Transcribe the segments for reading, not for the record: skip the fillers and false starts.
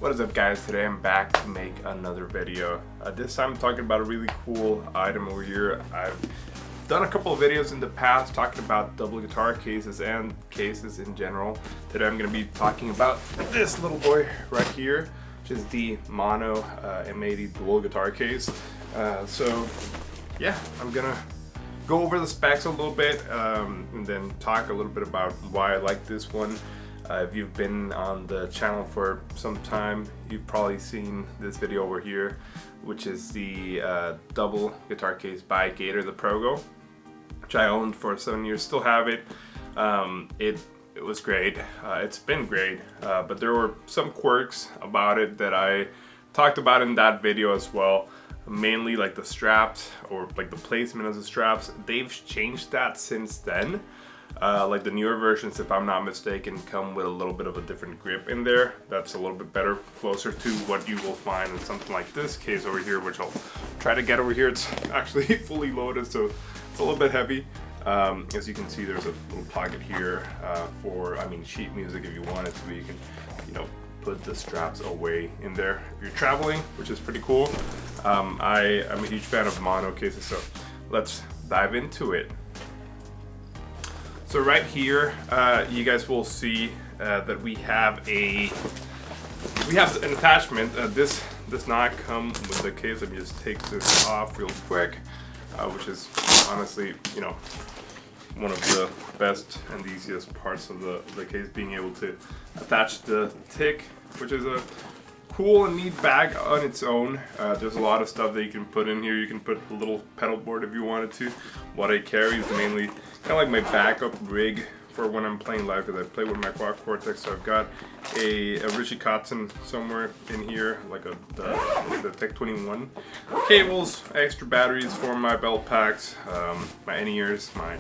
What is up, guys? Today I'm back to make another video. This time I'm talking about a really cool item over here. I've done a couple of videos in the past talking about double guitar cases and cases in general. Today I'm going to be talking about this little boy right here, which is the Mono M80 dual guitar case. So yeah, I'm going to go over the specs a little bit and then talk a little bit about why I like this one. If you've been on the channel for some time, you've probably seen this video over here, which is the double guitar case by Gator, the Progo, which I owned for 7 years, still have it. It was great. It's been great, but there were some quirks about it that I talked about in that video as well. Mainly like the straps, or like the placement of the straps. They've changed that since then. Like the newer versions, if I'm not mistaken, come with a little bit of a different grip in there. That's a little bit better, closer to what you will find in something like this case over here, which I'll try to get over here. It's actually fully loaded, so it's a little bit heavy. As you can see, there's a little pocket here for, sheet music if you wanted to. You can, put the straps away in there if you're traveling, which is pretty cool. I'm a huge fan of mono cases, so let's dive into it. So right here, you guys will see that we have an attachment. This does not come with the case. Let me just take this off real quick, which is honestly, one of the best and easiest parts of the case, being able to attach the tick, which is a cool and neat bag on its own. There's a lot of stuff that you can put in here. You can put a little pedal board if you wanted to. What I carry is mainly kind of like my backup rig for when I'm playing live, because I play with my Quad Cortex. So I've got a Richie Kotzen somewhere in here, like the Tech 21 cables, extra batteries for my belt packs, my in-ears, my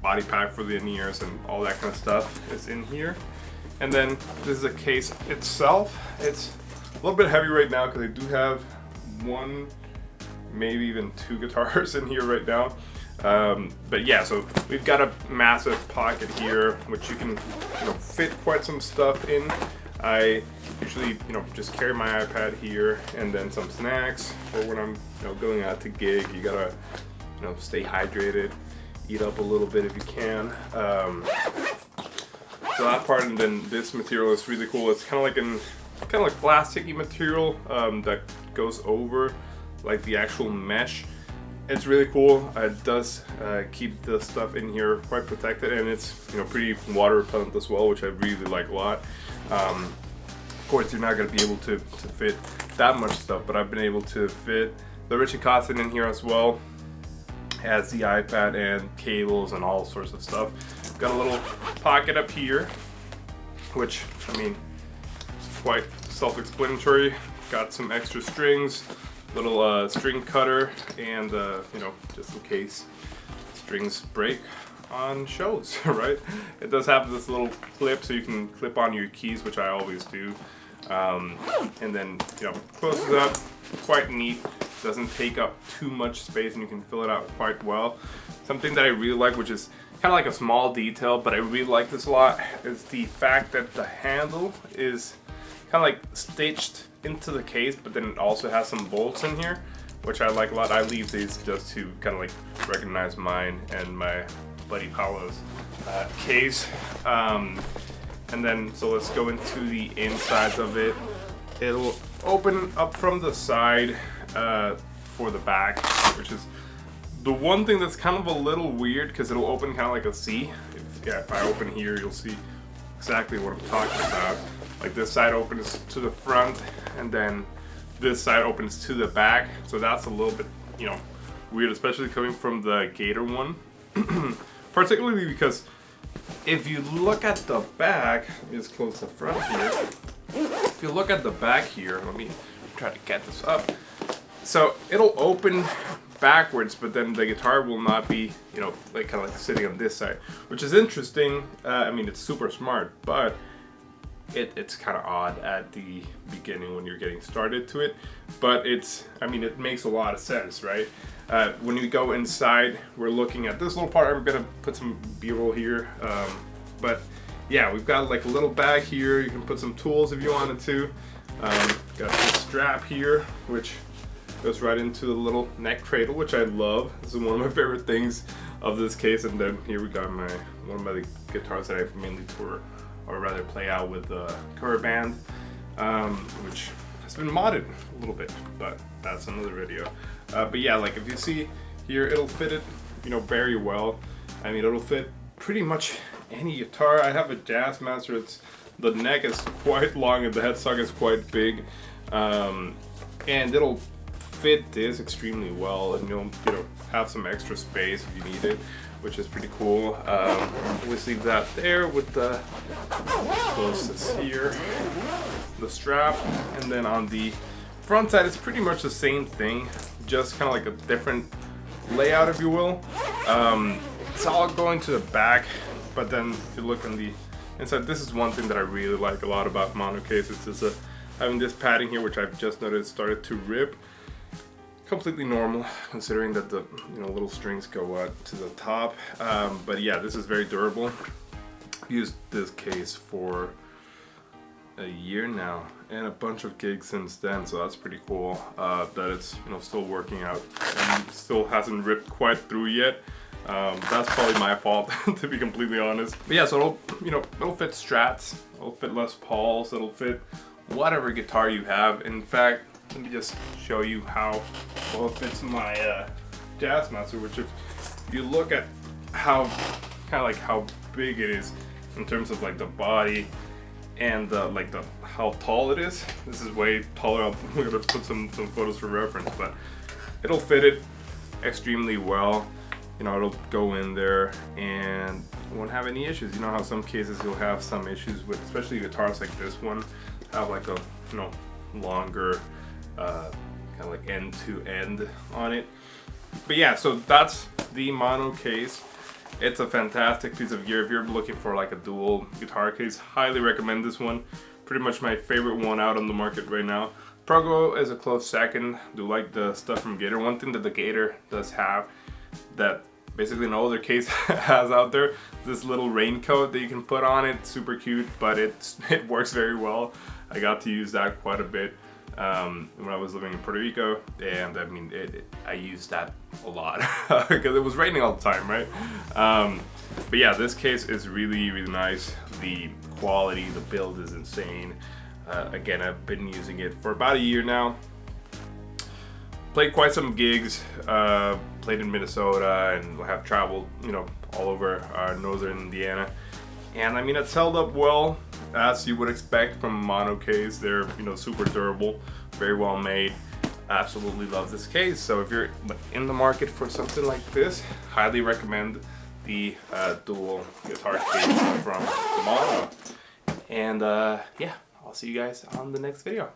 body pack for the in-ears, and all that kind of stuff is in here. And then this is a case itself. It's a little bit heavy right now because I do have one, maybe even two guitars in here right now. But yeah, so we've got a massive pocket here, which you can fit quite some stuff in. I usually just carry my iPad here, and then some snacks for when I'm going out to gig. You gotta stay hydrated, eat up a little bit if you can. So that part, and then this material is really cool. It's kind of like plasticky material that goes over like the actual mesh. It's really cool. It does keep the stuff in here quite protected, and it's pretty water repellent as well, which I really like a lot. Of course, you're not going to be able to fit that much stuff, but I've been able to fit the Richie Kotzen in here as well. Has the iPad and cables and all sorts of stuff. Got a little pocket up here, which is quite self-explanatory. Got some extra strings, little string cutter, and just in case strings break on shows, right? It does have this little clip so you can clip on your keys, which I always do. And then closes up, quite neat. Doesn't take up too much space, and you can fill it out quite well. Something that I really like, which is kind of like a small detail, but I really like this a lot, is the fact that the handle is kind of like stitched into the case, but then it also has some bolts in here, which I like a lot. I leave these just to kind of like recognize mine and my buddy Paolo's case. And then, so let's go into the insides of it. It'll open up from the side for the back, which is the one thing that's kind of a little weird, because it'll open kind of like a C. If I open here, you'll see exactly what I'm talking about. Like this side opens to the front, and then this side opens to the back. So that's a little bit, weird, especially coming from the Gator one. Particularly because if you look at the back, let me just close the front here. If you look at the back here, let me try to get this up. So it'll open backwards, but then the guitar will not be, like kind of like sitting on this side, which is interesting. It's super smart, but it's kind of odd at the beginning when you're getting started to it. But it makes a lot of sense, right? When you go inside, we're looking at this little part. I'm gonna put some B-roll here, but yeah, we've got like a little bag here. You can put some tools if you wanted to. Got this strap here, which goes right into the little neck cradle, which I love. This is one of my favorite things of this case. And then here we got one of my guitars that I mainly tour, or rather play out with the cover band, which has been modded a little bit, but that's another video. But yeah, like if you see here, it'll fit it, you know, very well. I mean, it'll fit pretty much any guitar. I have a Jazzmaster. The neck is quite long and the headstock is quite big, and it'll fit this extremely well, and you'll have some extra space if you need it, which is pretty cool. Always leave that there with the close this here, the strap, and then on the front side it's pretty much the same thing, just kind of like a different layout, if you will. It's all going to the back, but then if you look on the inside, this is one thing that I really like a lot about mono cases, is having this padding here, which I've just noticed started to rip. Completely normal, considering that the little strings go out to the top. But yeah, this is very durable. I've used this case for a year now, and a bunch of gigs since then, so that's pretty cool. That it's still working out and still hasn't ripped quite through yet. That's probably my fault, to be completely honest. But yeah, so it'll fit Strats, it'll fit Les Pauls, it'll fit whatever guitar you have. In fact, let me just show you how well it fits in my Jazzmaster, which if you look at how how big it is in terms of like the body and how tall it is. This is way taller. We're gonna put some photos for reference, but it'll fit it extremely well. It'll go in there and won't have any issues. You know how some cases you'll have some issues with, especially guitars like this one, have like a longer kind of like end to end on it. But yeah, so that's the mono case. It's a fantastic piece of gear if you're looking for like a dual guitar case. Highly recommend this one. Pretty much my favorite one out on the market right now. Prego is a close second. Do like the stuff from Gator. One thing that the Gator does have that basically no other case has out there, this little raincoat that you can put on it. Super cute, but it works very well. I got to use that quite a bit when I was living in Puerto Rico, and I mean I used that a lot because it was raining all the time, right? But yeah, this case is really nice. The quality, the build is insane. Again, I've been using it for about a year now. Played quite some gigs, played in Minnesota, and have traveled, all over northern Indiana. And I mean, it's held up well, as you would expect from a mono case. They're, super durable, very well made. Absolutely love this case. So if you're in the market for something like this, highly recommend the dual guitar case from Mono. And yeah, I'll see you guys on the next video.